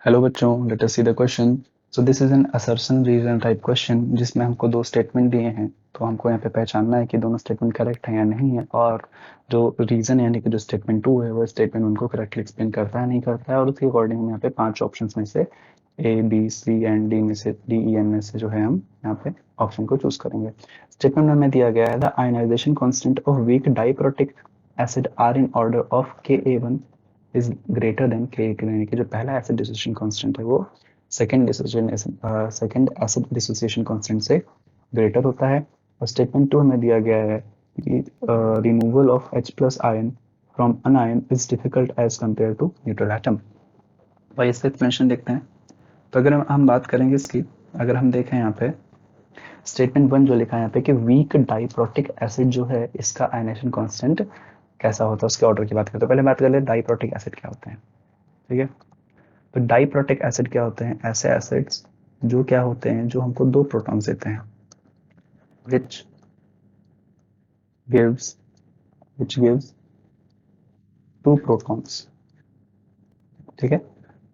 Hello बच्चों, let us see the question. So this is an assertion reason type question जिसमें हमको दो statement दिए हैं। तो हमको यहाँ पे पहचानना है कि दोनों स्टेटमेंट करेक्ट है या नहीं है, और जो रीजन यानी कि जो स्टेटमेंट 2 है वो स्टेटमेंट उनको करेक्टली एक्सप्लेन करता है नहीं करता है, और उसके अकॉर्डिंग हम यहाँ पे 5 ऑप्शन में से A B C and D में से डी ई एन में से जो है हम यहाँ पे ऑप्शन को चूज करेंगे। स्टेटमेंट में दिया गया है the ionisation constant of weak diprotic acid are in order of Ka1 is greater than Ka2, यानी कि जो पहला एसिड डिसोसिएशन कांस्टेंट है वो सेकंड एसिड डिसोसिएशन कांस्टेंट से ग्रेटर होता है। और स्टेटमेंट 2 में दिया गया है कि removal of H plus ion from anion is difficult as compare to neutral atom. भाई इसका एक्सप्लेनेशन देखते हैं। तो अगर हम बात करेंगे इसकी, अगर हम देखें यहाँ पे स्टेटमेंट 1 जो लिखा है यहाँ पे कि वीक डाइप्रोटिक एसिड जो है इसका आयनाइजेशन कांस्टेंट कैसा होता है, उसके ऑर्डर की बात करते हैं। पहले बात कर ले डाइप्रोटिक एसिड क्या होते हैं। ठीक है, तो डाइप्रोटिक एसिड क्या होते हैं? ऐसे एसिड्स जो क्या होते हैं, जो हमको दो प्रोटॉन्स देते हैं, which gives two protons। ठीक है,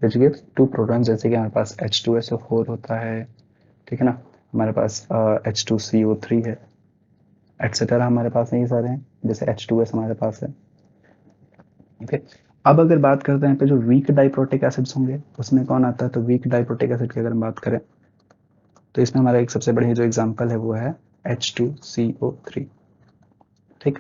which gives two protons, जैसे कि हमारे पास H2SO4 होता है, ठीक है ना, हमारे पास H2CO3 है, एटसेट्रा हमारे पास यही सारे हैं, जैसे H2S हमारे पास है। ओके, अब अगर बात करते हैं पे जो वीक डाइप्रोटिक एसिड्स होंगे उसमें कौन आता है? तो वीक डाइप्रोटिक एसिड की अगर हम बात करें तो इसमें हमारा एक सबसे बढ़िया जो एग्जांपल है वो है H2CO3। ठीक,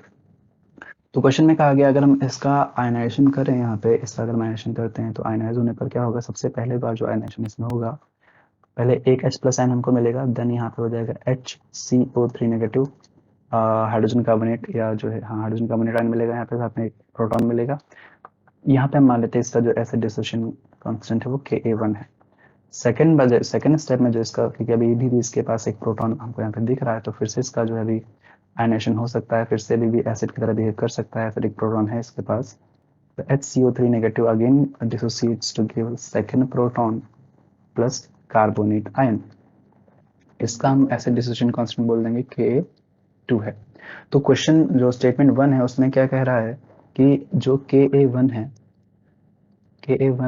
तो क्वेश्चन में कहा गया अगर हम इसका आयनाइजेशन करें, यहाँ पे इसका अगर आयनाइजेशन करते हैं तो आयनाइज होने पर क्या होगा? सबसे पहले बार जो आयनाइजेशन इसमें होगा, पहले एक H प्लस आयन हमको मिलेगा, देन यहाँ पे हो जाएगा HCO3 नेगेटिव हाइड्रोजन कार्बोनेट, या जो है हाँ हाइड्रोजन कार्बोनेट आयन मिलेगा, यहाँ पे साथ में एक प्रोटॉन मिलेगा। यहाँ पे हम मान लेते हैं इसका जो एसिड डिसोसिएशन कांस्टेंट है वो Ka1 है। सेकंड स्टेप में जो इसका, क्योंकि अभी भी इसके पास एक प्रोटॉन हमको यहाँ पे दिख रहा है, तो फिर से इसका जो है अभी आयनेशन हो सकता है, फिर से भी एसिड की तरह बिहेव कर सकता है, फिर एक प्रोटॉन है इसके पास, तो HCO3 negative again dissociates to give second proton plus carbonate ion. इसका हम एसिड डिसोसिएशन कांस्टेंट बोल देंगे Ka2 है। तो क्वेश्चन जो स्टेटमेंट 1 है उसमें क्या कह रहा है कि जो Ka1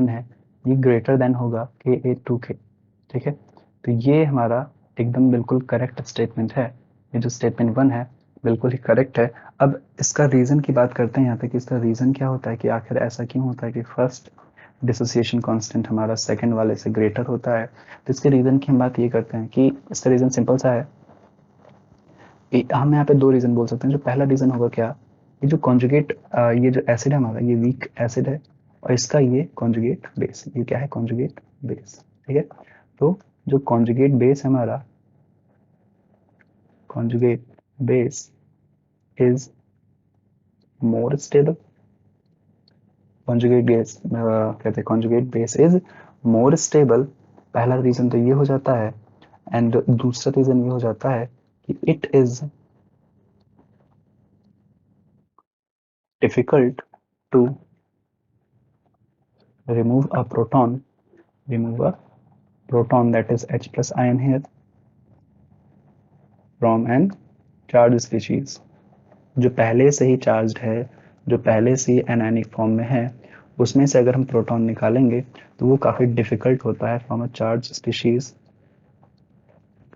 है ये ग्रेटर देन होगा Ka2 के। ठीक है, तो ये हमारा एकदम बिल्कुल करेक्ट स्टेटमेंट है। ये जो स्टेटमेंट 1 है बिल्कुल ही करेक्ट है। अब इसका रीजन की बात करते हैं यहाँ पे कि इसका रीजन क्या होता है, कि आखिर ऐसा क्यों होता है कि फर्स्ट डिसोसिएशन कांस्टेंट हमारा सेकंड वाले से ग्रेटर होता है। तो इसके रीजन की हम बात ये करते हैं कि इसका रीजन सिंपल सा है। हम यहाँ पे दो रीजन बोल सकते हैं। जो पहला रीजन होगा क्या, ये जो कॉन्जुगेट, ये जो एसिड है हमारा, ये वीक एसिड है, और इसका ये कॉन्जुगेट बेस, ये क्या है? Conjugate base. ठीक है, तो जो कॉन्जुगेट बेस है हमारा, conjugate base is more stable। conjugate base कहते हैं conjugate base is more stable। पहला रीजन तो ये हो जाता है, एंड दूसरा रीजन ये हो जाता है कि it is difficult to remove a proton that is H plus ion here from an charged species। जो पहले से ही चार्ज्ड है, जो पहले से ही एनायनिक फॉर्म में है, उसमें से अगर हम प्रोटॉन निकालेंगे तो वो काफी डिफिकल्ट होता है from a charge species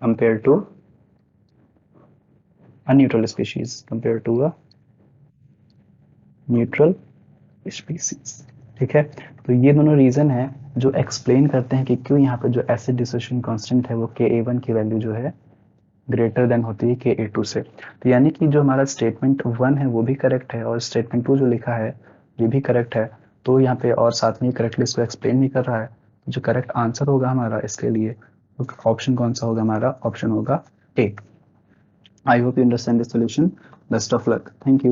compare to a neutral species, ठीक है, तो ये दोनों रीजन है जो एक्सप्लेन करते हैं कि क्यों यहाँ पे जो एसिड डिसोसिएशन कांस्टेंट है वो Ka1 की वैल्यू जो है ग्रेटर देन होती है Ka2 से। तो यानी कि जो हमारा स्टेटमेंट 1 है वो भी करेक्ट है, और स्टेटमेंट 2 जो लिखा है ये भी करेक्ट है। तो यहाँ पे और साथ में करेक्टली इसको एक्सप्लेन भी कर रहा है। जो करेक्ट आंसर होगा हमारा इसके लिए ऑप्शन कौन सा होगा? हमारा ऑप्शन होगा A. I hope you understand the solution. Best of luck, thank you.